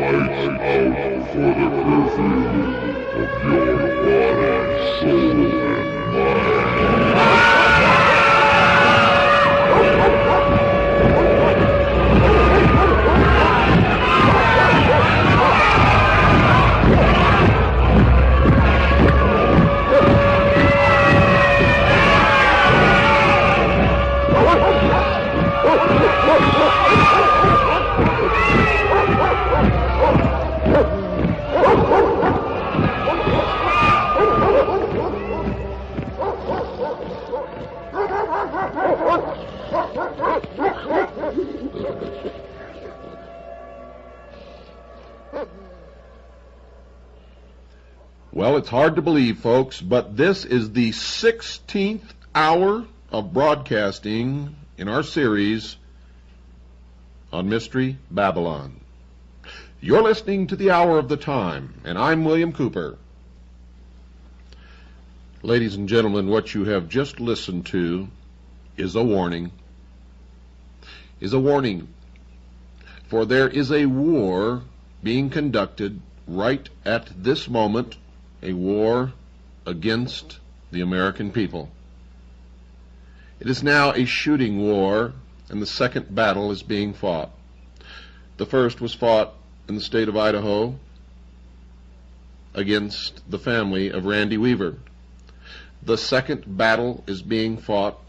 lights out for the curfew of your body, soul, and mind. Well, it's hard to believe, folks, but this is the 16th hour of broadcasting in our series on Mystery Babylon. You're listening to the Hour of the Time, and I'm William Cooper. Ladies and gentlemen, what you have just listened to is a warning. For there is a war being conducted right at this moment, a war against the American people. It is now a shooting war, and the second battle is being fought. The first was fought in the state of Idaho against the family of Randy Weaver. The second battle is being fought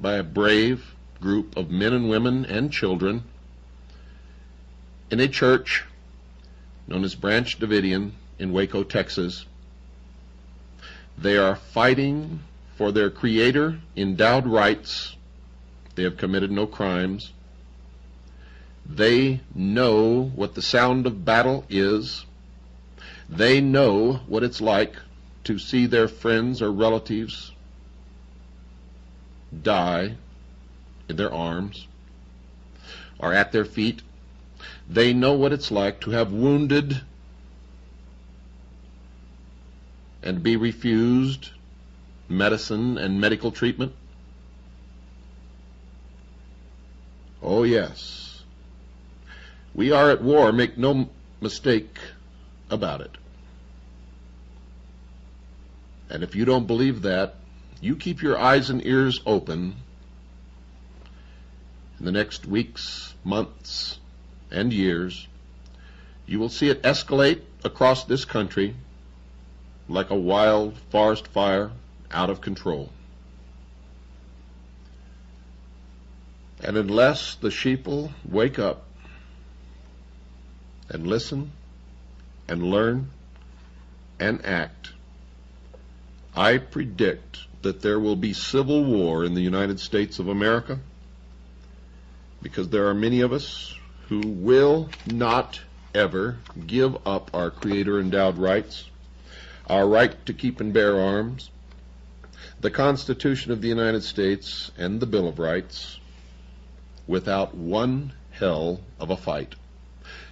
by a brave group of men and women and children in a church known as Branch Davidian in Waco, Texas. They are fighting for their Creator endowed rights. They have committed no crimes. They know what the sound of battle is. They know what it's like to see their friends or relatives die in their arms or at their feet. They know what it's like to have wounded and be refused medicine and medical treatment. Oh yes, we are at war, make no mistake about it. And if you don't believe that, you keep your eyes and ears open in the next weeks, months, and years. You will see it escalate across this country like a wild forest fire, out of control. And unless the sheeple wake up and listen and learn and act, I predict that there will be civil war in the United States of America, because there are many of us who will not ever give up our Creator-endowed rights, our right to keep and bear arms, the Constitution of the United States, and the Bill of Rights, without one hell of a fight.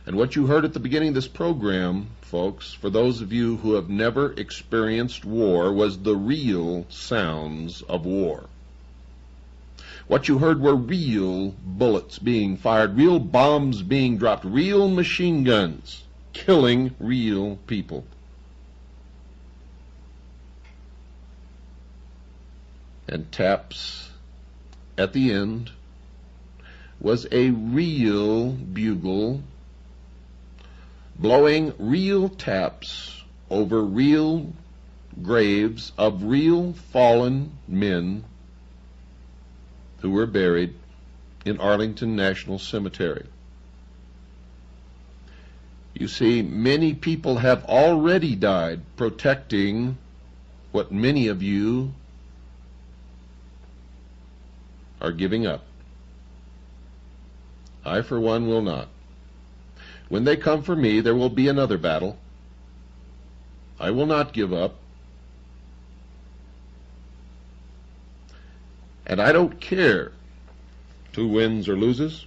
And what you heard at the beginning of this program, folks, for those of you who have never experienced war, was the real sounds of war. What you heard were real bullets being fired, real bombs being dropped, real machine guns killing real people. And taps at the end was a real bugle blowing real taps over real graves of real fallen men who were buried in Arlington National Cemetery. You see, many people have already died protecting what many of you are giving up. I, for one, will not. When they come for me, there will be another battle. I will not give up. And I don't care who wins or loses,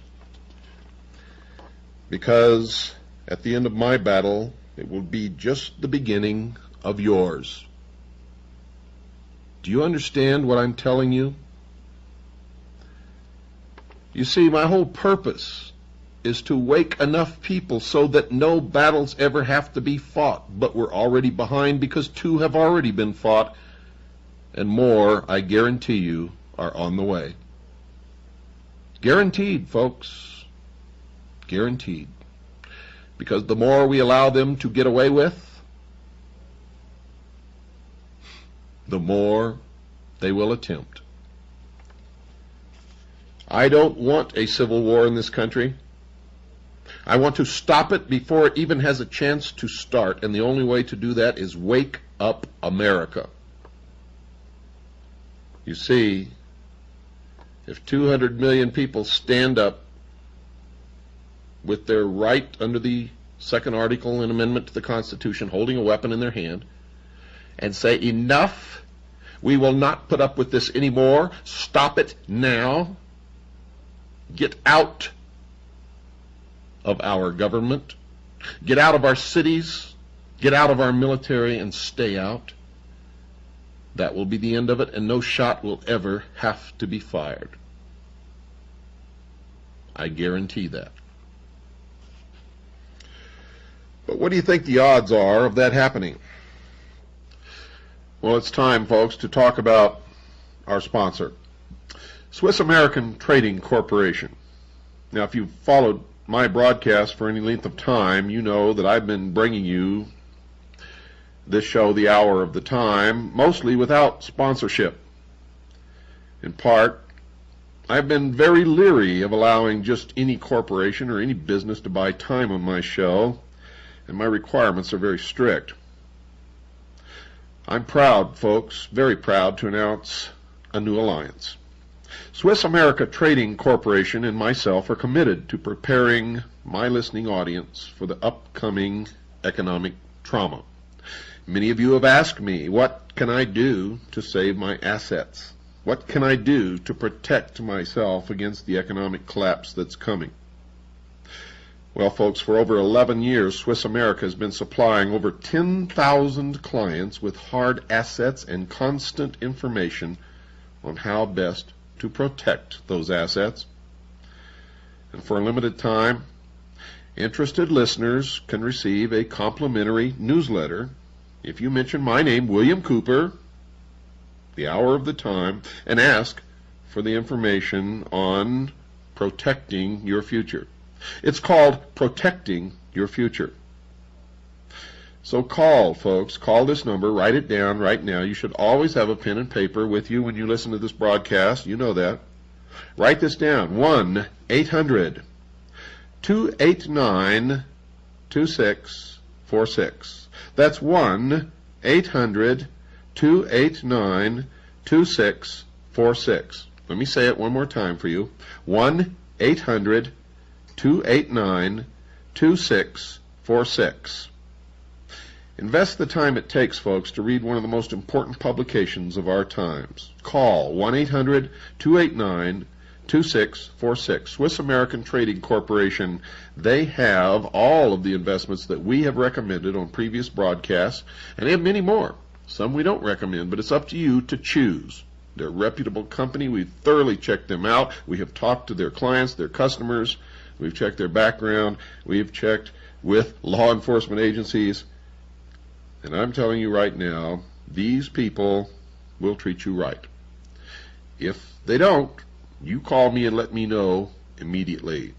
because at the end of my battle, it will be just the beginning of yours. Do you understand what I'm telling you? You see, my whole purpose is to wake enough people so that no battles ever have to be fought. But we're already behind because 2 have already been fought, and more, I guarantee you, are on the way. Guaranteed, folks. Guaranteed. Because the more we allow them to get away with, the more they will attempt. I don't want a civil war in this country. I want to stop it before it even has a chance to start, and the only way to do that is wake up America. You see, if 200 million people stand up with their right under the second article and amendment to the Constitution, holding a weapon in their hand, and say, enough, we will not put up with this anymore, stop it now, get out of our government, get out of our cities, get out of our military, and stay out, that will be the end of it, and no shot will ever have to be fired. I guarantee that. But what do you think the odds are of that happening? Well, it's time, folks, to talk about our sponsor, Swiss American Trading Corporation. Now, if you've followed my broadcast for any length of time, you know that I've been bringing you this show, The Hour of the Time, mostly without sponsorship. In part, I've been very leery of allowing just any corporation or any business to buy time on my show, and my requirements are very strict. I'm proud, folks, very proud to announce a new alliance. Swiss America Trading Corporation and myself are committed to preparing my listening audience for the upcoming economic trauma. Many of you have asked me, what can I do to save my assets? What can I do to protect myself against the economic collapse that's coming? Well, folks, for over 11 years, Swiss America has been supplying over 10,000 clients with hard assets and constant information on how best to protect those assets. And for a limited time, interested listeners can receive a complimentary newsletter if you mention my name, William Cooper, The Hour of the Time, and ask for the information on protecting your future. It's called Protecting Your Future. So call, folks. Call this number. Write it down right now. You should always have a pen and paper with you when you listen to this broadcast. You know that. Write this down. 1-800-289-2646. That's 1-800-289-2646. Let me say it one more time for you. 1-800-289-2646. Invest the time it takes, folks, to read one of the most important publications of our times. Call 1-800-289-2646. Swiss American Trading Corporation, they have all of the investments that we have recommended on previous broadcasts, and they have many more. Some we don't recommend, but it's up to you to choose. They're a reputable company. We've thoroughly checked them out. We have talked to their clients, their customers. We've checked their background. We've checked with law enforcement agencies. And I'm telling you right now, these people will treat you right. If they don't, you call me and let me know immediately.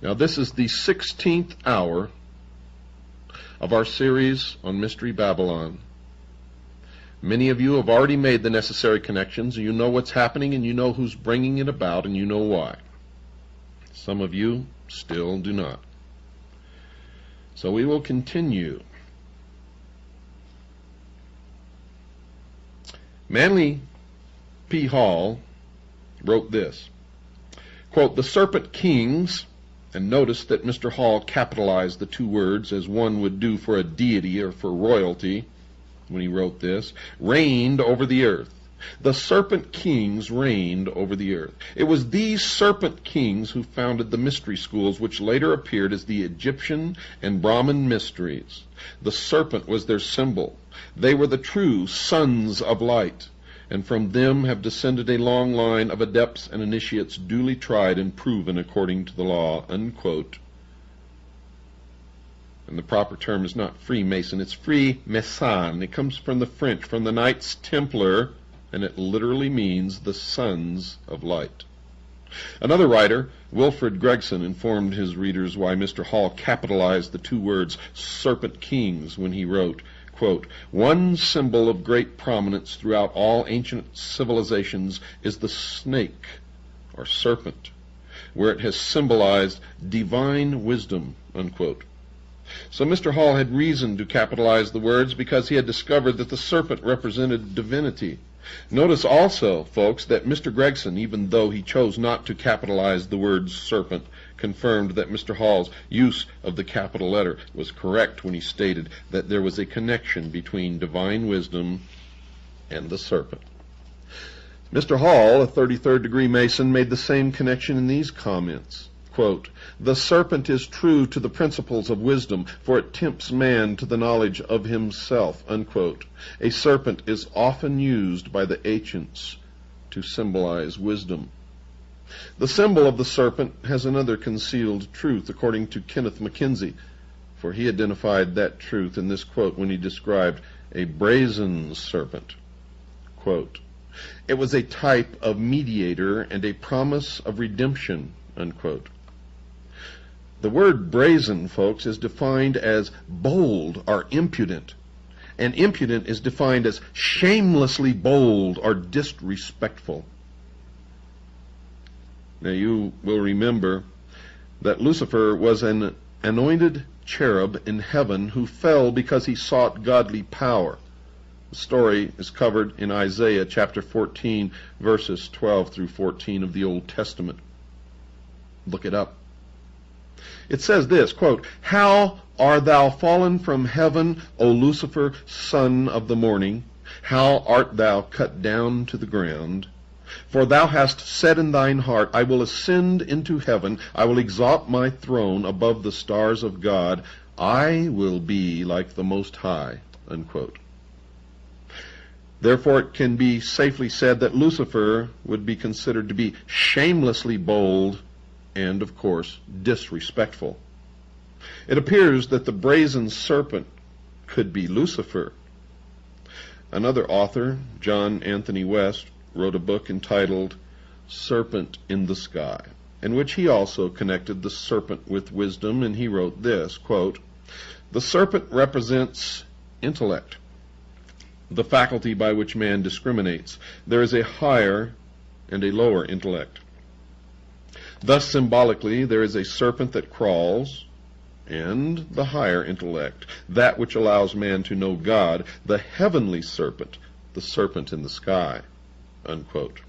Now, this is the 16th hour of our series on Mystery Babylon. Many of you have already made the necessary connections. You know what's happening, and you know who's bringing it about, and you know why. Some of you still do not. So we will continue. Manly P. Hall wrote this, quote, "The Serpent Kings," and notice that Mr. Hall capitalized the two words as one would do for a deity or for royalty when he wrote this, "reigned over the earth. The Serpent Kings reigned over the earth." It was these Serpent Kings who founded the mystery schools, which later appeared as the Egyptian and Brahmin mysteries. The serpent was their symbol. They were the true sons of light. and from them have descended a long line of adepts and initiates duly tried and proven according to the law, unquote. And the proper term is not Freemason, it's Freemason. It comes from the French, from the Knights Templar, and it literally means the sons of light. Another writer, Wilfred Gregson, informed his readers why Mr. Hall capitalized the two words serpent kings when he wrote, quote, "One symbol of great prominence throughout all ancient civilizations is the snake, or serpent, where it has symbolized divine wisdom," unquote. So Mr. Hall had reason to capitalize the words because he had discovered that the serpent represented divinity. Notice also, folks, that Mr. Gregson, even though he chose not to capitalize the word serpent, confirmed that Mr. Hall's use of the capital letter was correct when he stated that there was a connection between divine wisdom and the serpent. Mr. Hall, a 33rd degree Mason, made the same connection in these comments. Quote, "The serpent is true to the principles of wisdom, for it tempts man to the knowledge of himself," unquote. A serpent is often used by the ancients to symbolize wisdom. The symbol of the serpent has another concealed truth, according to Kenneth Mackenzie, for he identified that truth in this quote when he described a brazen serpent. Quote, "It was a type of mediator and a promise of redemption," unquote. The word brazen, folks, is defined as bold or impudent, and impudent is defined as shamelessly bold or disrespectful. Now you will remember that Lucifer was an anointed cherub in heaven who fell because he sought godly power. The story is covered in Isaiah chapter 14, verses 12 through 14 of the Old Testament. Look it up. It says this, quote, "How art thou fallen from heaven, O Lucifer, son of the morning? How art thou cut down to the ground? For thou hast said in thine heart, I will ascend into heaven, I will exalt my throne above the stars of God, I will be like the Most High," unquote. Therefore it can be safely said that Lucifer would be considered to be shamelessly bold and, of course, disrespectful. It appears that the brazen serpent could be Lucifer. Another author, John Anthony West, wrote a book entitled Serpent in the Sky, in which he also connected the serpent with wisdom, and he wrote this, quote, "The serpent represents intellect, the faculty by which man discriminates. There is a higher and a lower intellect. Thus, symbolically, there is a serpent that crawls, and the higher intellect, that which allows man to know God, the heavenly serpent, the serpent in the sky," unquote.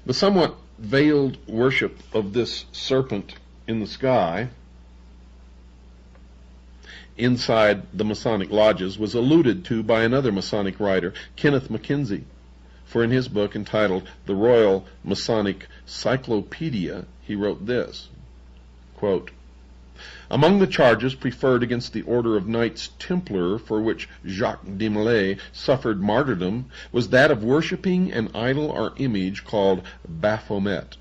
The somewhat veiled worship of this serpent in the sky inside the Masonic lodges was alluded to by another Masonic writer, Kenneth Mackenzie. For in his book entitled The Royal Masonic Cyclopedia, he wrote this, quote, "Among the charges preferred against the order of Knights Templar, for which Jacques de Molay suffered martyrdom, was that of worshipping an idol or image called Baphomet.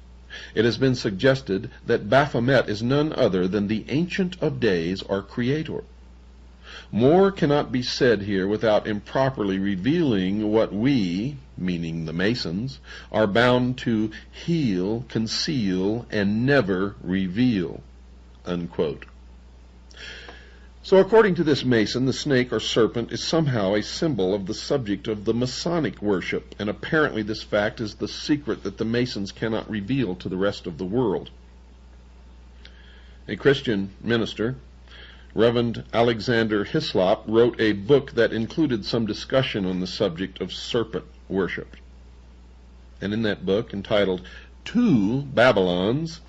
It has been suggested that Baphomet is none other than the Ancient of Days or Creator. More cannot be said here without improperly revealing what we, meaning the Masons, are bound to heal, conceal, and never reveal," unquote. So according to this Mason, the snake or serpent is somehow a symbol of the subject of the Masonic worship, and apparently this fact is the secret that the Masons cannot reveal to the rest of the world. A Christian minister, Reverend Alexander Hislop, wrote a book that included some discussion on the subject of serpent worship. And in that book, entitled Two Babylons,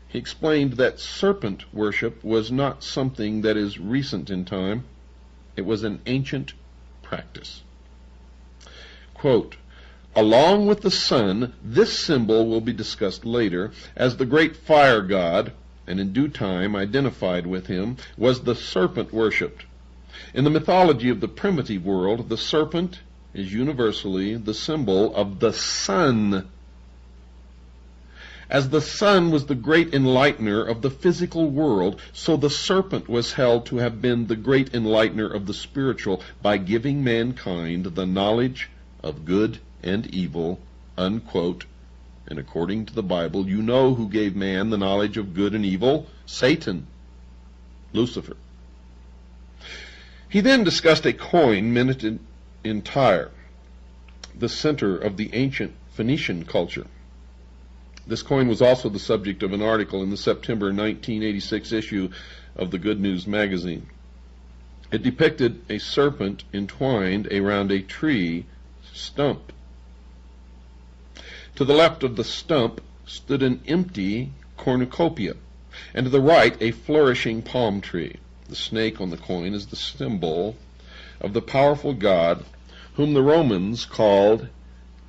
he explained that serpent worship was not something that is recent in time. It was an ancient practice. Quote, "Along with the sun, this symbol will be discussed later, as the great fire god, and in due time identified with him, was the serpent worshipped. In the mythology of the primitive world, the serpent is universally the symbol of the sun. As the sun was the great enlightener of the physical world, so the serpent was held to have been the great enlightener of the spiritual by giving mankind the knowledge of good and evil, unquote. And according to the Bible, you know who gave man the knowledge of good and evil? Satan, Lucifer. He then discussed a coin minted in Tyre, the center of the ancient Phoenician culture. This coin was also the subject of an article in the September 1986 issue of the Good News magazine. It depicted a serpent entwined around a tree stump. To the left of the stump stood an empty cornucopia, and to the right a flourishing palm tree. The snake on the coin is the symbol of the powerful god whom the Romans called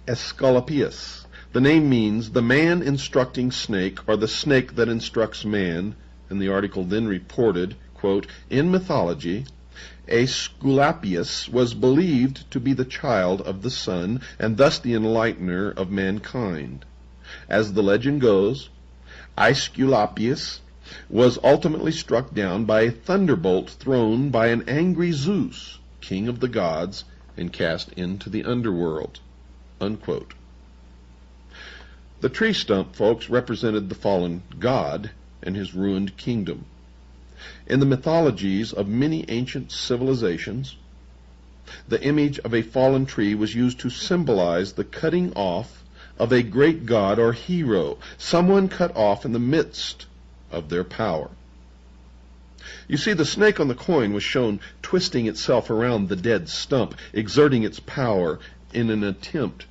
Aesculapius. The name means the man instructing snake, or the snake that instructs man, and the article then reported, quote, in mythology, Aesculapius was believed to be the child of the sun, and thus the enlightener of mankind. As the legend goes, Aesculapius was ultimately struck down by a thunderbolt thrown by an angry Zeus, king of the gods, and cast into the underworld, unquote. The tree stump, folks, represented the fallen god and his ruined kingdom. In the mythologies of many ancient civilizations, the image of a fallen tree was used to symbolize the cutting off of a great god or hero, someone cut off in the midst of their power. You see, the snake on the coin was shown twisting itself around the dead stump, exerting its power in an attempt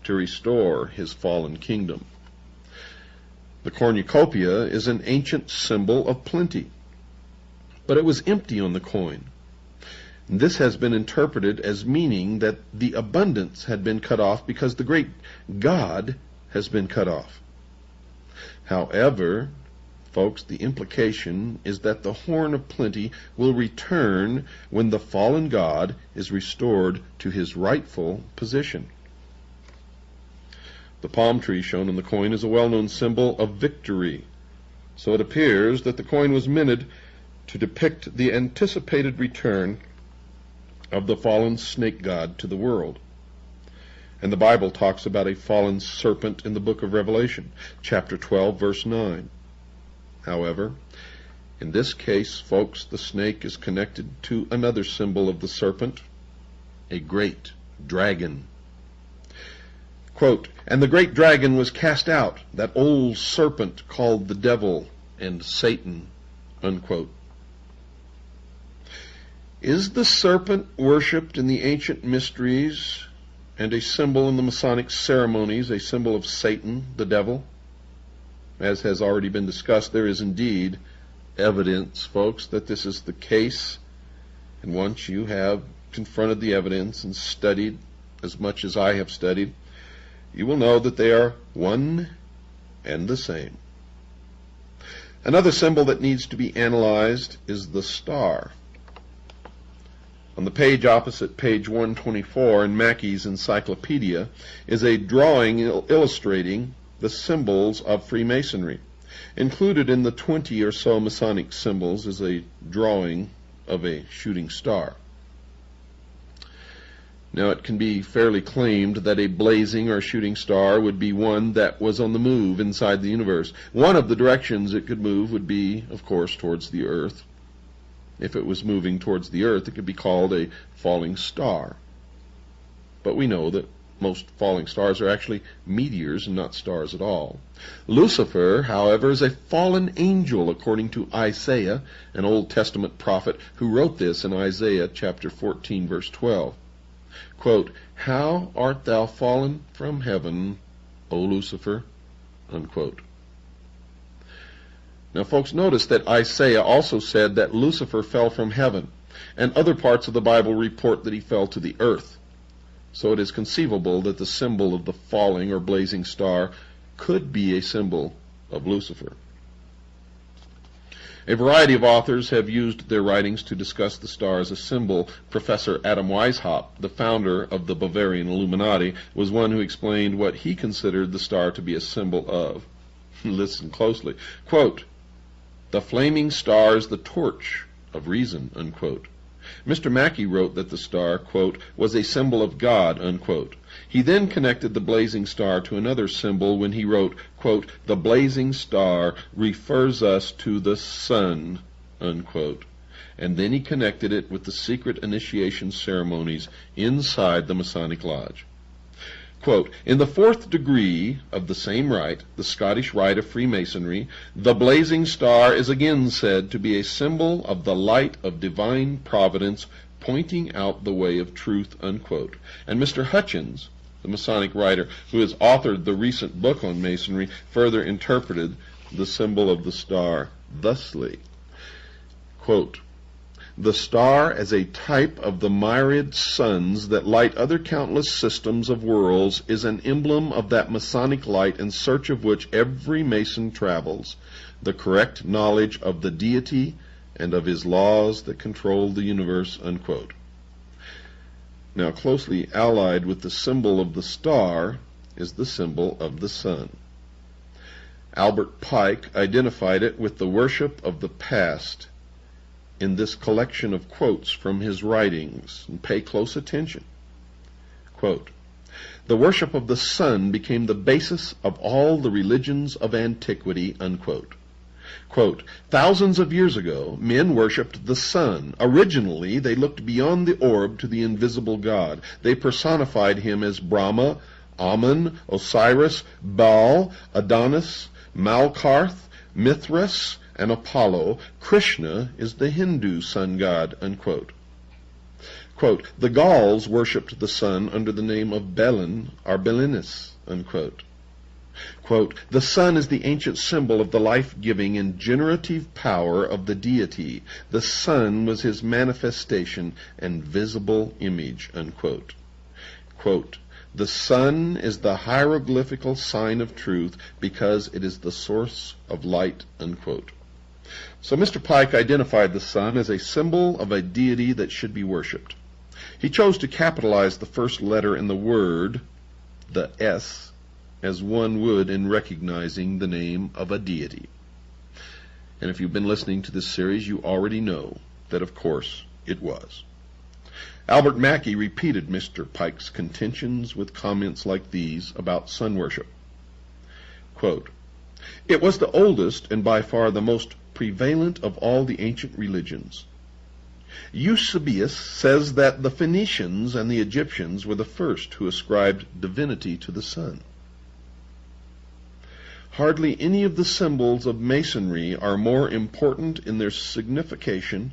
to restore his fallen kingdom. The cornucopia is an ancient symbol of plenty, but it was empty on the coin. This has been interpreted as meaning that the abundance had been cut off because the great God has been cut off. However, folks, the implication is that the horn of plenty will return when the fallen God is restored to his rightful position. The palm tree shown on the coin is a well-known symbol of victory, so it appears that the coin was minted to depict the anticipated return of the fallen snake god to the world. And the Bible talks about a fallen serpent in the book of Revelation, chapter 12, verse 9. However, in this case, folks, the snake is connected to another symbol of the serpent, a great dragon. Quote, and the great dragon was cast out, that old serpent called the devil and Satan, unquote. Is the serpent worshipped in the ancient mysteries and a symbol in the Masonic ceremonies, a symbol of Satan, the devil? As has already been discussed, there is indeed evidence, folks, that this is the case. And once you have confronted the evidence and studied as much as I have studied, you will know that they are one and the same. Another symbol that needs to be analyzed is the star. On the page opposite page 124 in Mackey's Encyclopedia is a drawing illustrating the symbols of Freemasonry. Included in the 20 or so Masonic symbols is a drawing of a shooting star. Now, it can be fairly claimed that a blazing or shooting star would be one that was on the move inside the universe. One of the directions it could move would be, of course, towards the earth. If it was moving towards the earth, it could be called a falling star. But we know that most falling stars are actually meteors and not stars at all. Lucifer, however, is a fallen angel, according to Isaiah, an Old Testament prophet who wrote this in Isaiah chapter 14, verse 12. Quote, how art thou fallen from heaven, O Lucifer? Unquote. Now, folks, notice that Isaiah also said that Lucifer fell from heaven, and other parts of the Bible report that he fell to the earth. So it is conceivable that the symbol of the falling or blazing star could be a symbol of Lucifer. A variety of authors have used their writings to discuss the star as a symbol. Professor Adam Weishaupt, the founder of the Bavarian Illuminati, was one who explained what he considered the star to be a symbol of. Listen closely. Quote, "The flaming star is the torch of reason," unquote. Mr. Mackey wrote that the star, quote, "was a symbol of God," unquote. He then connected the blazing star to another symbol when he wrote, quote, "The blazing star refers us to the sun," unquote. And then he connected it with the secret initiation ceremonies inside the Masonic Lodge. Quote, "In the fourth degree of the same rite, the Scottish rite of Freemasonry, the blazing star is again said to be a symbol of the light of divine providence pointing out the way of truth," unquote. And Mr. Hutchins, the Masonic writer who has authored the recent book on Masonry, further interpreted the symbol of the star thusly, quote, "The star as a type of the myriad suns that light other countless systems of worlds is an emblem of that Masonic light in search of which every Mason travels, the correct knowledge of the deity and of his laws that control the universe," unquote. Now, closely allied with the symbol of the star is the symbol of the sun. Albert Pike identified it with the worship of the past in this collection of quotes from his writings, and pay close attention. Quote, "The worship of the sun became the basis of all the religions of antiquity," unquote. Quote, "Thousands of years ago, men worshipped the sun. Originally, they looked beyond the orb to the invisible God. They personified him as Brahma, Amun, Osiris, Baal, Adonis, Malkarth, Mithras, and Apollo. Krishna is the Hindu sun god," unquote. Quote, "The Gauls worshipped the sun under the name of Belin or Belinus," unquote. Quote, "The sun is the ancient symbol of the life-giving and generative power of the deity. The sun was his manifestation and visible image," unquote. Quote, "The sun is the hieroglyphical sign of truth because it is the source of light," unquote. So Mr. Pike identified the sun as a symbol of a deity that should be worshipped. He chose to capitalize the first letter in the word, the S, as one would in recognizing the name of a deity. And if you've been listening to this series, you already know that, of course, it was. Albert Mackey repeated Mr. Pike's contentions with comments like these about sun worship. Quote, "It was the oldest and by far the most prevalent of all the ancient religions. Eusebius says that the Phoenicians and the Egyptians were the first who ascribed divinity to the sun. Hardly any of the symbols of Masonry are more important in their signification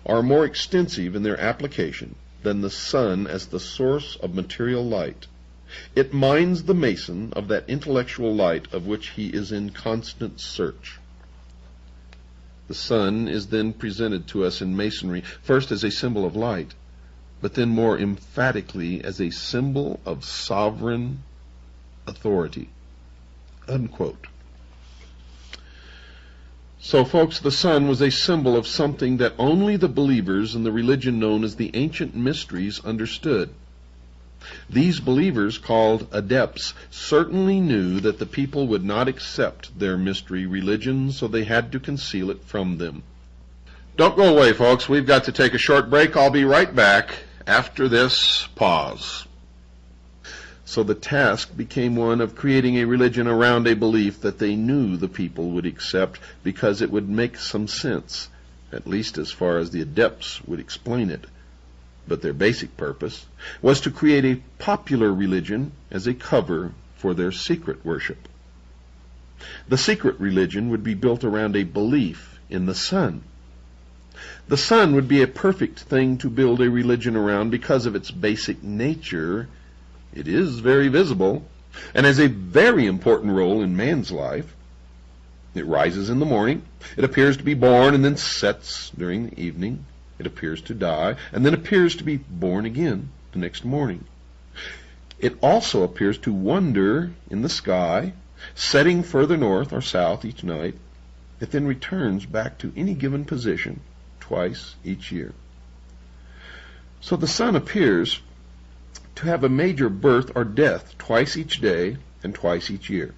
or more extensive in their application than the sun as the source of material light. It minds the Mason of that intellectual light of which he is in constant search." The sun is then presented to us in Masonry, first as a symbol of light, but then more emphatically as a symbol of sovereign authority, unquote. So, folks, the sun was a symbol of something that only the believers in the religion known as the ancient mysteries understood. These believers, called adepts, certainly knew that the people would not accept their mystery religion, so they had to conceal it from them. Don't go away, folks. We've got to take a short break. I'll be right back after this pause. So the task became one of creating a religion around a belief that they knew the people would accept because it would make some sense, at least as far as the adepts would explain it. But their basic purpose was to create a popular religion as a cover for their secret worship. The secret religion would be built around a belief in the sun. The sun would be a perfect thing to build a religion around because of its basic nature. It is very visible and has a very important role in man's life. It rises in the morning, it appears to be born and then sets during the evening. It appears to die, and then appears to be born again the next morning. It also appears to wander in the sky, setting further north or south each night. It then returns back to any given position twice each year. So the sun appears to have a major birth or death twice each day and twice each year.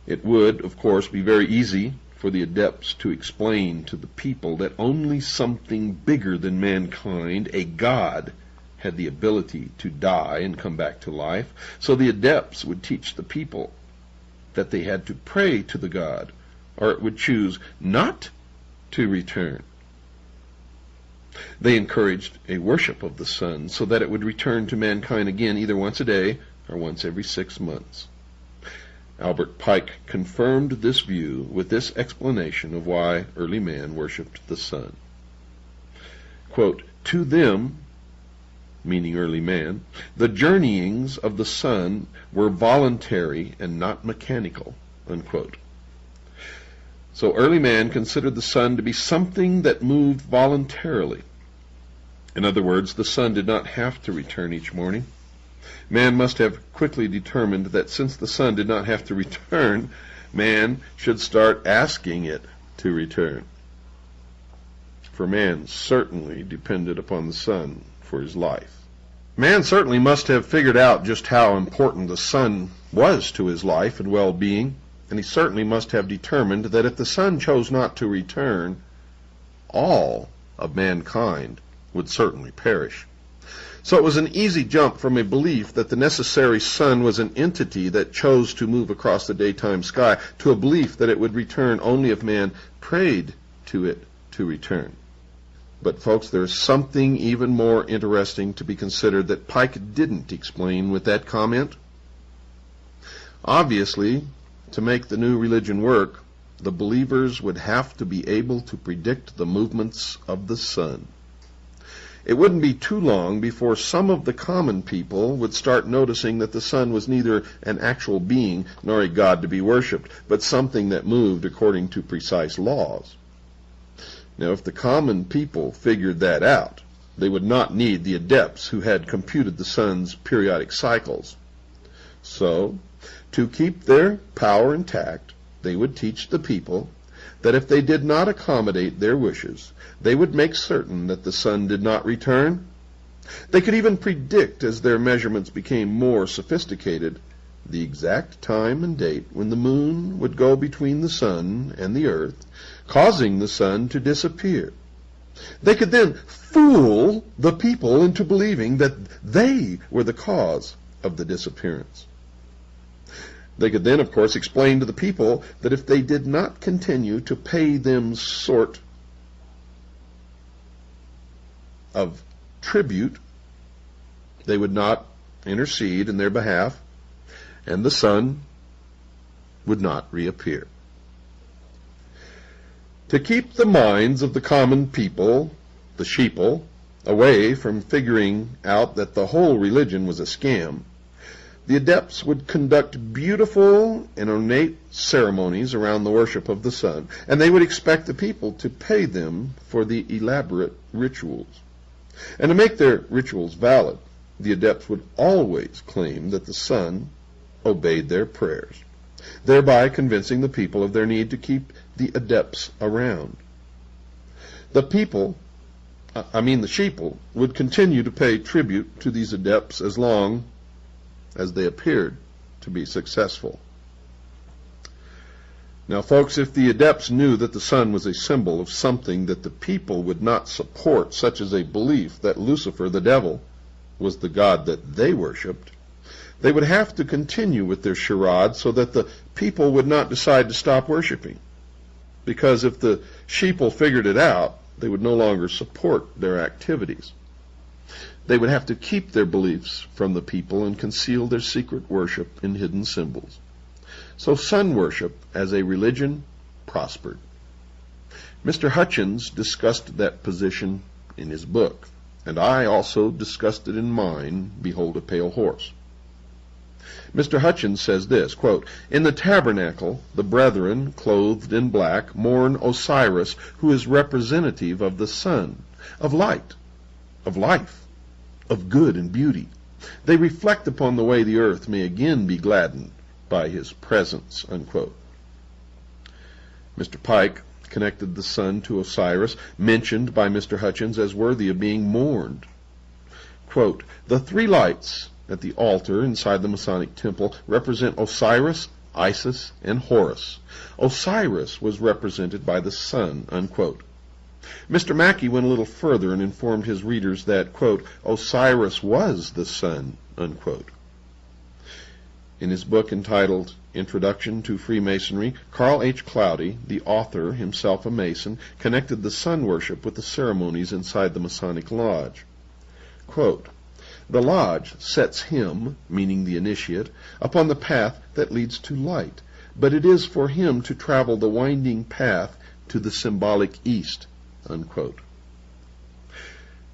It would, of course, be very easy for the adepts to explain to the people that only something bigger than mankind, a god, had the ability to die and come back to life. So the adepts would teach the people that they had to pray to the god, or it would choose not to return. They encouraged a worship of the sun so that it would return to mankind again either once a day or once every 6 months. Albert Pike confirmed this view with this explanation of why early man worshipped the sun. Quote, "To them," meaning early man, "the journeyings of the sun were voluntary and not mechanical." Unquote. So early man considered the sun to be something that moved voluntarily. In other words, the sun did not have to return each morning. Man must have quickly determined that since the sun did not have to return, man should start asking it to return. For man certainly depended upon the sun for his life. Man certainly must have figured out just how important the sun was to his life and well-being, and he certainly must have determined that if the sun chose not to return, all of mankind would certainly perish. So it was an easy jump from a belief that the necessary sun was an entity that chose to move across the daytime sky to a belief that it would return only if man prayed to it to return. But folks, there's something even more interesting to be considered that Pike didn't explain with that comment. Obviously, to make the new religion work, the believers would have to be able to predict the movements of the sun. It wouldn't be too long before some of the common people would start noticing that the sun was neither an actual being nor a god to be worshipped, but something that moved according to precise laws. Now, if the common people figured that out, they would not need the adepts who had computed the sun's periodic cycles. So, to keep their power intact, they would teach the people that if they did not accommodate their wishes, they would make certain that the sun did not return. They could even predict, as their measurements became more sophisticated, the exact time and date when the moon would go between the sun and the earth, causing the sun to disappear. They could then fool the people into believing that they were the cause of the disappearance. They could then, of course, explain to the people that if they did not continue to pay them sort of tribute, they would not intercede in their behalf, and the sun would not reappear. To keep the minds of the common people, the sheeple, away from figuring out that the whole religion was a scam, the adepts would conduct beautiful and ornate ceremonies around the worship of the sun, and they would expect the people to pay them for the elaborate rituals. And to make their rituals valid, the adepts would always claim that the sun obeyed their prayers, thereby convincing the people of their need to keep the adepts around. The sheeple, would continue to pay tribute to these adepts as long as they appeared to be successful. Now, folks, if the adepts knew that the sun was a symbol of something that the people would not support, such as a belief that Lucifer, the devil, was the god that they worshipped, they would have to continue with their charade so that the people would not decide to stop worshiping. Because if the sheeple figured it out, they would no longer support their activities. They would have to keep their beliefs from the people and conceal their secret worship in hidden symbols. So sun worship as a religion prospered. Mr. Hutchins discussed that position in his book, and I also discussed it in mine, Behold a Pale Horse. Mr. Hutchins says this, quote, "In the tabernacle, the brethren, clothed in black, mourn Osiris, who is representative of the sun, of light, of life, of good and beauty. They reflect upon the way the earth may again be gladdened by his presence," unquote. Mr. Pike connected the sun to Osiris, mentioned by Mr. Hutchins as worthy of being mourned. Quote, "The three lights at the altar inside the Masonic temple represent Osiris, Isis, and Horus. Osiris was represented by the sun," unquote. Mr. Mackey went a little further and informed his readers that, quote, "Osiris was the sun," unquote. In his book entitled Introduction to Freemasonry, Carl H. Cloudy, the author, himself a Mason, connected the sun worship with the ceremonies inside the Masonic Lodge. Quote, "The lodge sets him," meaning the initiate, "upon the path that leads to light, but it is for him to travel the winding path to the symbolic east," unquote.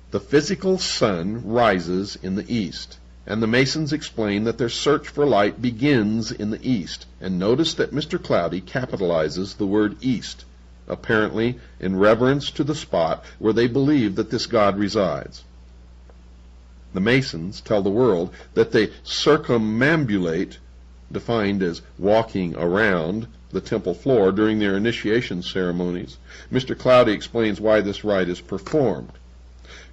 The physical sun rises in the east, and the Masons explain that their search for light begins in the east. And notice that Mr. Cloudy capitalizes the word east, apparently in reverence to the spot where they believe that this God resides. The Masons tell the world that they circumambulate, defined as walking around, the temple floor during their initiation ceremonies. Mr. Cloudy explains why this rite is performed.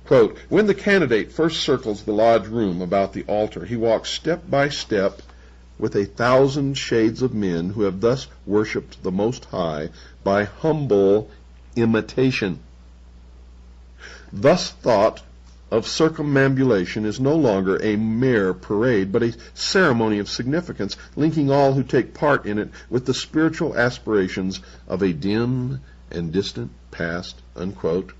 Quote, "When the candidate first circles the lodge room about the altar, he walks step by step with 1,000 shades of men who have thus worshipped the Most High by humble imitation. Thus thought of circumambulation is no longer a mere parade, but a ceremony of significance, linking all who take part in it with the spiritual aspirations of a dim and distant past," unquote.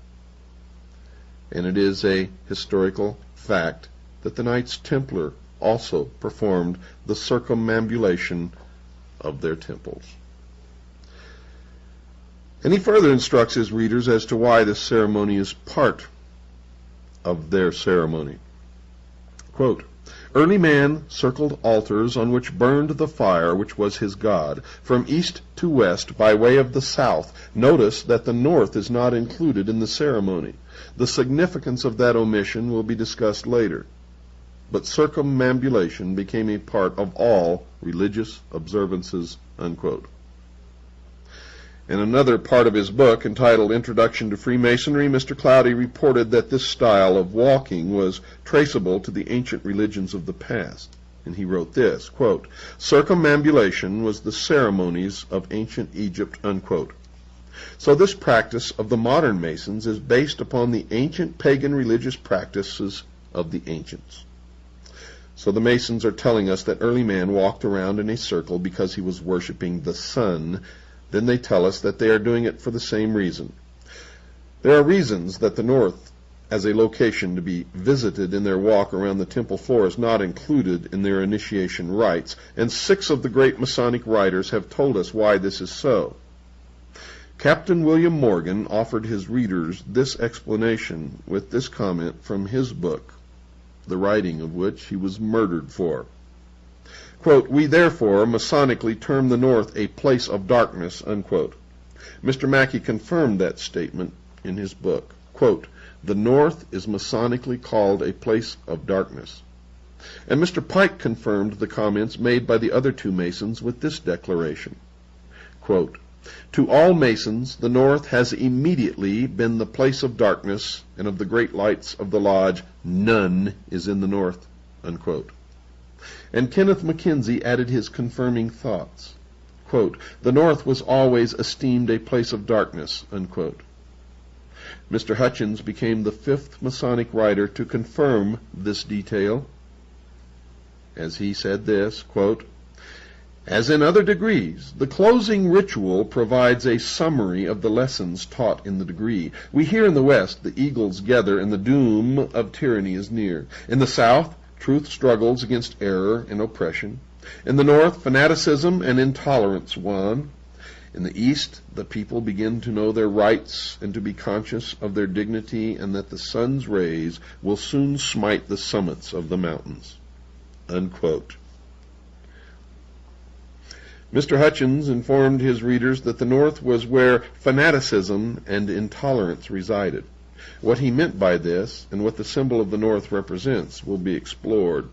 And it is a historical fact that the Knights Templar also performed the circumambulation of their temples. And he further instructs his readers as to why this ceremony is part of their ceremony. Quote, "Early man circled altars on which burned the fire which was his God, from east to west by way of the south." Notice that the north is not included in the ceremony. The significance of that omission will be discussed later. But circumambulation became a part of all religious observances, unquote. In another part of his book, entitled Introduction to Freemasonry, Mr. Cloudy reported that this style of walking was traceable to the ancient religions of the past. And he wrote this, quote, "Circumambulation was the ceremonies of ancient Egypt," unquote. So this practice of the modern Masons is based upon the ancient pagan religious practices of the ancients. So the Masons are telling us that early man walked around in a circle because he was worshiping the sun. Then they tell us that they are doing it for the same reason. There are reasons that the north as a location to be visited in their walk around the temple floor is not included in their initiation rites, and 6 of the great Masonic writers have told us why this is so. Captain William Morgan offered his readers this explanation with this comment from his book, the writing of which he was murdered for. Quote, "We therefore Masonically term the north a place of darkness," unquote. Mr. Mackey confirmed that statement in his book. Quote, "The north is Masonically called a place of darkness." And Mr. Pike confirmed the comments made by the other 2 Masons with this declaration. Quote, "To all Masons, the north has immediately been the place of darkness, and of the great lights of the lodge, none is in the north," unquote. And Kenneth Mackenzie added his confirming thoughts. Quote, "The north was always esteemed a place of darkness," unquote. Mr. Hutchins became the 5th Masonic writer to confirm this detail, as he said this, quote, "As in other degrees, the closing ritual provides a summary of the lessons taught in the degree. We hear in the West the eagles gather and the doom of tyranny is near. In the South, truth struggles against error and oppression. In the North, fanaticism and intolerance won. In the East, the people begin to know their rights and to be conscious of their dignity, and that the sun's rays will soon smite the summits of the mountains," unquote. Mr. Hutchins informed his readers that the North was where fanaticism and intolerance resided. What he meant by this, and what the symbol of the North represents, will be explored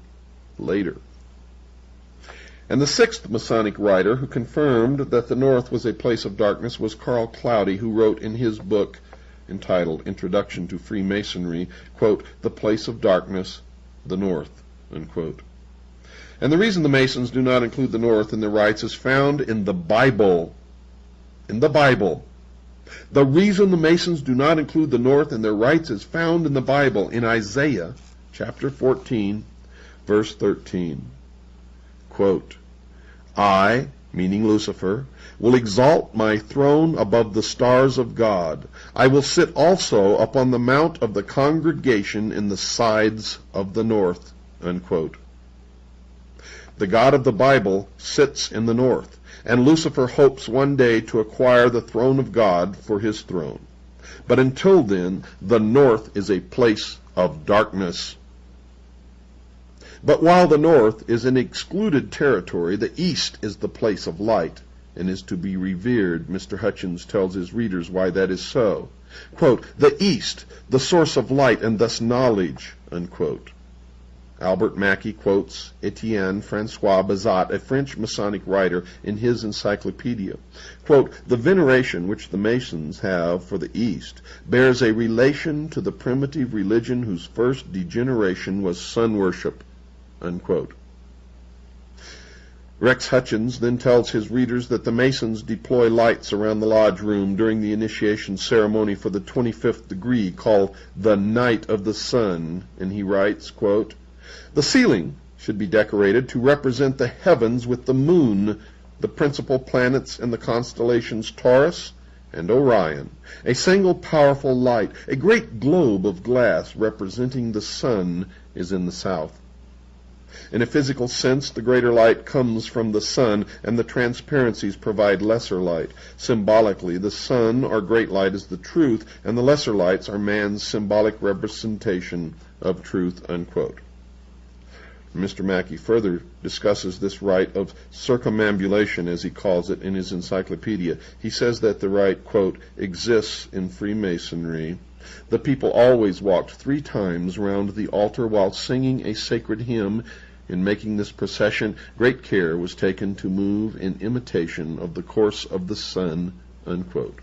later. And the sixth Masonic writer who confirmed that the North was a place of darkness was Carl Cloudy, who wrote in his book entitled Introduction to Freemasonry, quote, "The place of darkness, the North," unquote. And the reason the Masons do not include the North in their rites is found in the Bible. In the Bible. The reason the Masons do not include the North in their rites is found in the Bible, in Isaiah chapter 14, verse 13. Quote, "I," meaning Lucifer, "will exalt my throne above the stars of God. I will sit also upon the mount of the congregation in the sides of the north," unquote. The God of the Bible sits in the north, and Lucifer hopes one day to acquire the throne of God for his throne. But until then, the north is a place of darkness. But while the north is an excluded territory, the east is the place of light and is to be revered. Mr. Hutchins tells his readers why that is so. Quote, "The east, the source of light and thus knowledge," unquote. Albert Mackey quotes Etienne Francois Bazat, a French Masonic writer, in his encyclopedia. Quote, "The veneration which the Masons have for the East bears a relation to the primitive religion whose first degeneration was sun worship," unquote. Rex Hutchins then tells his readers that the Masons deploy lights around the lodge room during the initiation ceremony for the 25th degree, called the Night of the Sun, and he writes, quote, "The ceiling should be decorated to represent the heavens with the moon, the principal planets, and the constellations Taurus and Orion. A single powerful light, a great globe of glass representing the sun, is in the south. In a physical sense, the greater light comes from the sun, and the transparencies provide lesser light. Symbolically, the sun, or great light, is the truth, and the lesser lights are man's symbolic representation of truth," unquote. Mr. Mackey further discusses this rite of circumambulation, as he calls it, in his encyclopedia. He says that the rite, quote, "exists in Freemasonry. The people always walked 3 times round the altar while singing a sacred hymn. In making this procession, great care was taken to move in imitation of the course of the sun," unquote.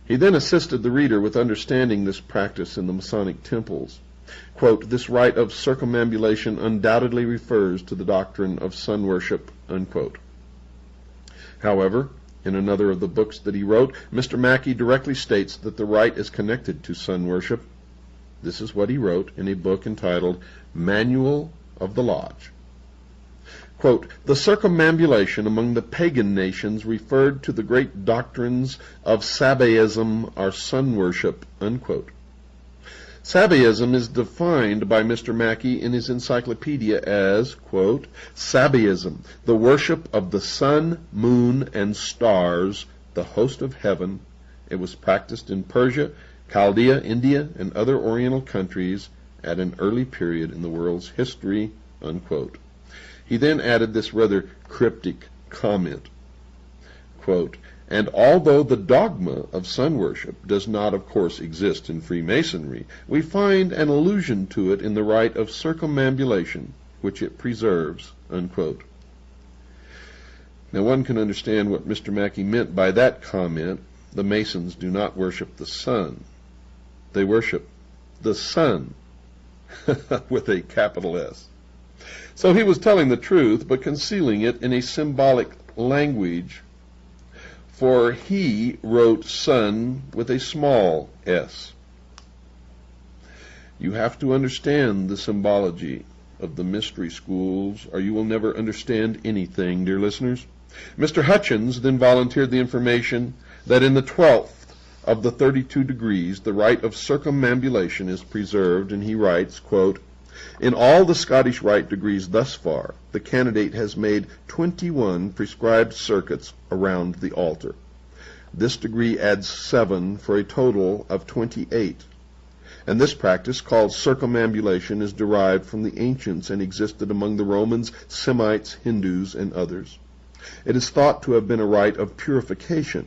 He then assisted the reader with understanding this practice in the Masonic temples. Quote, "This rite of circumambulation undoubtedly refers to the doctrine of sun worship," unquote. However, in another of the books that he wrote, Mr. Mackey directly states that the rite is connected to sun worship. This is what he wrote in a book entitled Manual of the Lodge. Quote, "The circumambulation among the pagan nations referred to the great doctrines of Sabaism or sun worship," unquote. Sabaism is defined by Mr. Mackey in his encyclopedia as, quote, "Sabaism, the worship of the sun, moon, and stars, the host of heaven. It was practiced in Persia, Chaldea, India, and other Oriental countries at an early period in the world's history," unquote. He then added this rather cryptic comment, quote, "And although the dogma of sun worship does not, of course, exist in Freemasonry, we find an allusion to it in the rite of circumambulation, which it preserves," unquote. Now one can understand what Mr. Mackey meant by that comment. The Masons do not worship the sun. They worship the sun, with a capital S. So he was telling the truth, but concealing it in a symbolic language, for he wrote sun with a small s. You have to understand the symbology of the mystery schools, or you will never understand anything, dear listeners. Mr. Hutchins then volunteered the information that in the 12th of the 32 degrees, the rite of circumambulation is preserved, and he writes, quote, "In all the Scottish rite degrees thus far, the candidate has made 21 prescribed circuits around the altar. This degree adds 7 for a total of 28. And this practice, called circumambulation, is derived from the ancients and existed among the Romans, Semites, Hindus, and others. It is thought to have been a rite of purification.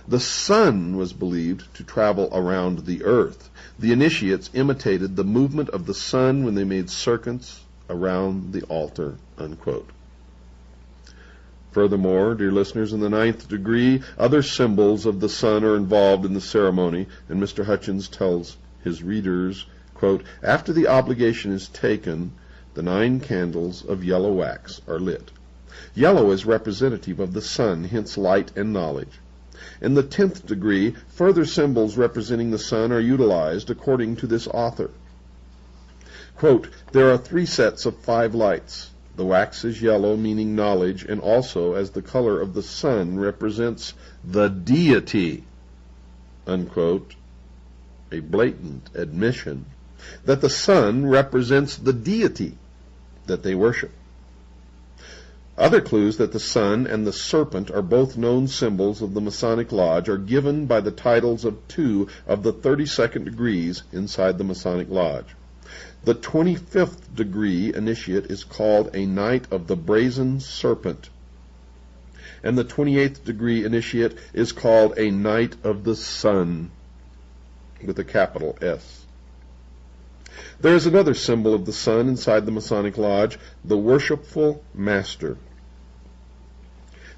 The sun was believed to travel around the earth. The initiates imitated the movement of the sun when they made circuits around the altar, unquote. Furthermore, dear listeners, in the 9th degree, other symbols of the sun are involved in the ceremony, and Mr. Hutchins tells his readers, quote, after the obligation is taken, the 9 candles of yellow wax are lit. Yellow is representative of the sun, hence light and knowledge. In the 10th degree, further symbols representing the sun are utilized according to this author. Quote, there are 3 sets of 5 lights. The wax is yellow, meaning knowledge, and also as the color of the sun represents the deity, unquote, a blatant admission that the sun represents the deity that they worship. Other clues that the sun and the serpent are both known symbols of the Masonic Lodge are given by the titles of 2 of the 32nd degrees inside the Masonic Lodge. The 25th degree initiate is called a Knight of the Brazen Serpent, and the 28th degree initiate is called a Knight of the Sun, with a capital S. There is another symbol of the sun inside the Masonic Lodge, the Worshipful Master.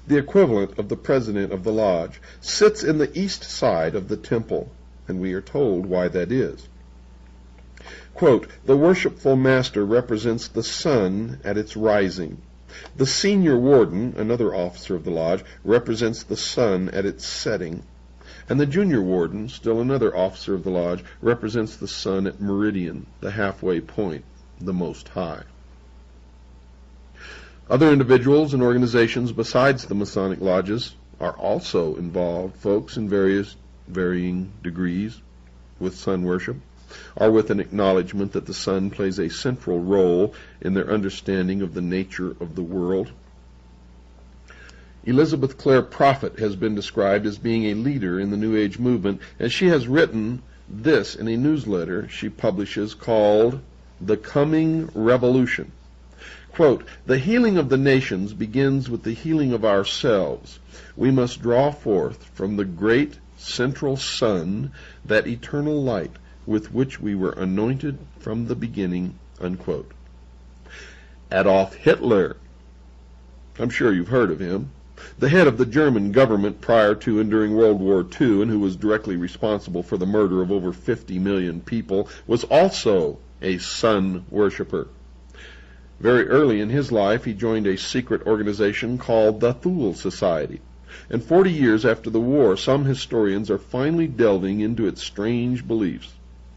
The equivalent of the president of the lodge sits in the east side of the temple, and we are told why that is. Quote, the Worshipful Master represents the sun at its rising. The Senior Warden, another officer of the lodge, represents the sun at its setting. And the Junior Warden, still another officer of the lodge, represents the sun at meridian, the halfway point, the Most High. Other individuals and organizations besides the Masonic lodges are also involved, folks, in varying degrees with sun worship, or with an acknowledgement that the sun plays a central role in their understanding of the nature of the world. Elizabeth Clare Prophet has been described as being a leader in the New Age movement, and she has written this in a newsletter she publishes called The Coming Revolution. Quote, the healing of the nations begins with the healing of ourselves. We must draw forth from the great central sun that eternal light with which we were anointed from the beginning, unquote. Adolf Hitler, I'm sure you've heard of him, the head of the German government prior to and during World War II, and who was directly responsible for the murder of over 50 million people, was also a sun worshipper. Very early in his life, he joined a secret organization called the Thule Society. And 40 years after the war, some historians are finally delving into its strange beliefs.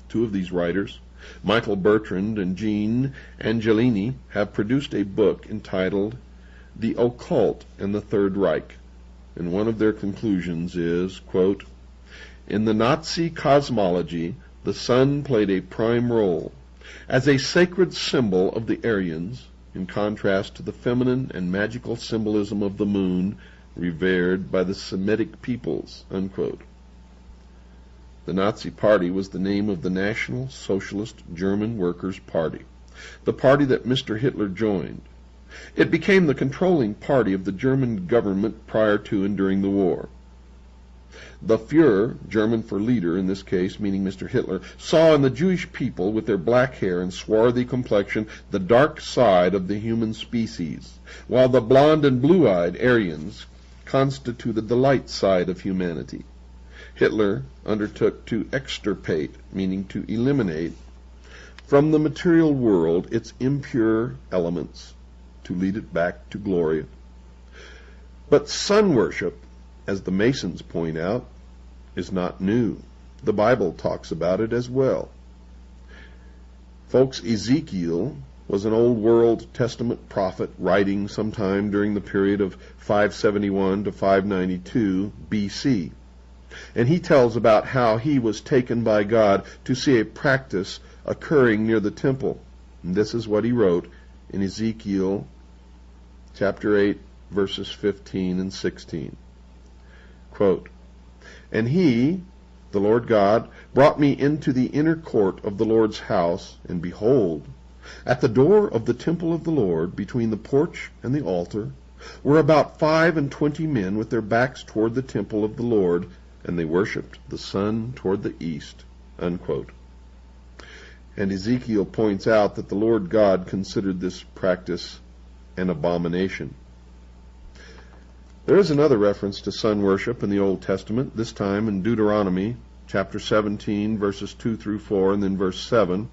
2 of these writers, Michael Bertrand and Jean Angelini, have produced a book entitled The Occult and the Third Reich, and one of their conclusions is, quote, in the Nazi cosmology, the sun played a prime role as a sacred symbol of the Aryans, in contrast to the feminine and magical symbolism of the moon revered by the Semitic peoples, unquote. The Nazi Party was the name of the National Socialist German Workers' Party, the party that Mr. Hitler joined. It became the controlling party of the German government prior to and during the war. The Führer, German for leader in this case, meaning Mr. Hitler, saw in the Jewish people with their black hair and swarthy complexion the dark side of the human species, while the blonde and blue-eyed Aryans constituted the light side of humanity. Hitler undertook to extirpate, meaning to eliminate, from the material world its impure elements, to lead it back to glory. But sun worship, as the Masons point out, is not new. The Bible talks about it as well. Folks, Ezekiel was an Old World Testament prophet writing sometime during the period of 571 to 592 BC. And he tells about how he was taken by God to see a practice occurring near the temple. And this is what he wrote in Ezekiel chapter 8, verses 15 and 16. Quote, and he, the Lord God, brought me into the inner court of the Lord's house, and behold, at the door of the temple of the Lord, between the porch and the altar, were about 25 men with their backs toward the temple of the Lord, and they worshipped the sun toward the east, unquote. And Ezekiel points out that the Lord God considered this practice an abomination. There is another reference to sun worship in the Old Testament, this time in Deuteronomy chapter 17, verses 2 through 4, and then verse 7,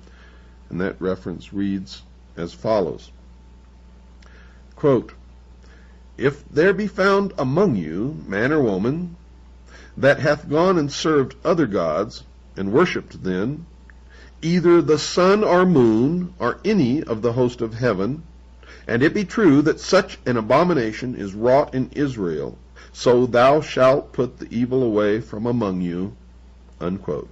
and that reference reads as follows. Quote, "If there be found among you man or woman that hath gone and served other gods, and worshipped them, either the sun or moon, or any of the host of heaven, and it be true that such an abomination is wrought in Israel, so thou shalt put the evil away from among you." Unquote.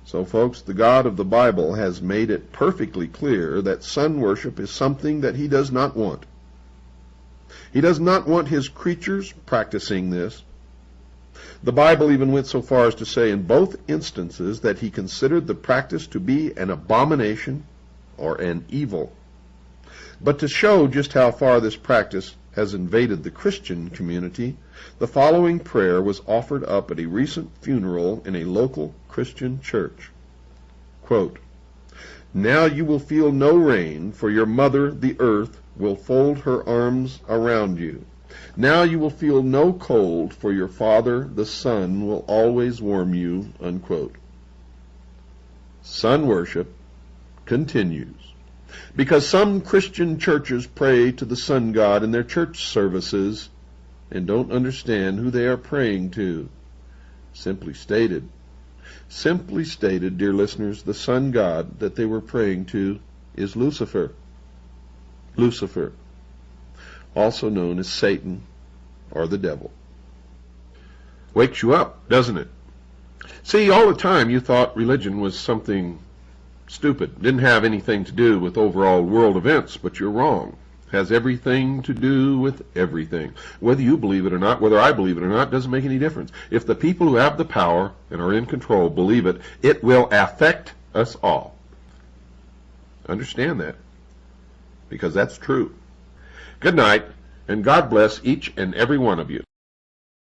So, folks, the God of the Bible has made it perfectly clear that sun worship is something that he does not want. He does not want his creatures practicing this. The Bible even went so far as to say in both instances that he considered the practice to be an abomination or an evil. But to show just how far this practice has invaded the Christian community, the following prayer was offered up at a recent funeral in a local Christian church. Quote, "Now you will feel no rain, for your mother, the earth, will fold her arms around you. Now you will feel no cold, for your father, the sun, will always warm you." Unquote. Sun worship continues because some Christian churches pray to the sun god in their church services and don't understand who they are praying to. Simply stated, dear listeners, the sun god that they were praying to is Lucifer. Lucifer, also known as Satan or the devil. Wakes you up, doesn't it? See, all the time you thought religion was something stupid, didn't have anything to do with overall world events, but you're wrong. It has everything to do with everything. Whether you believe it or not, whether I believe it or not, doesn't make any difference. If the people who have the power and are in control believe it, it will affect us all. Understand that, because that's true. Good night, and God bless each and every one of you.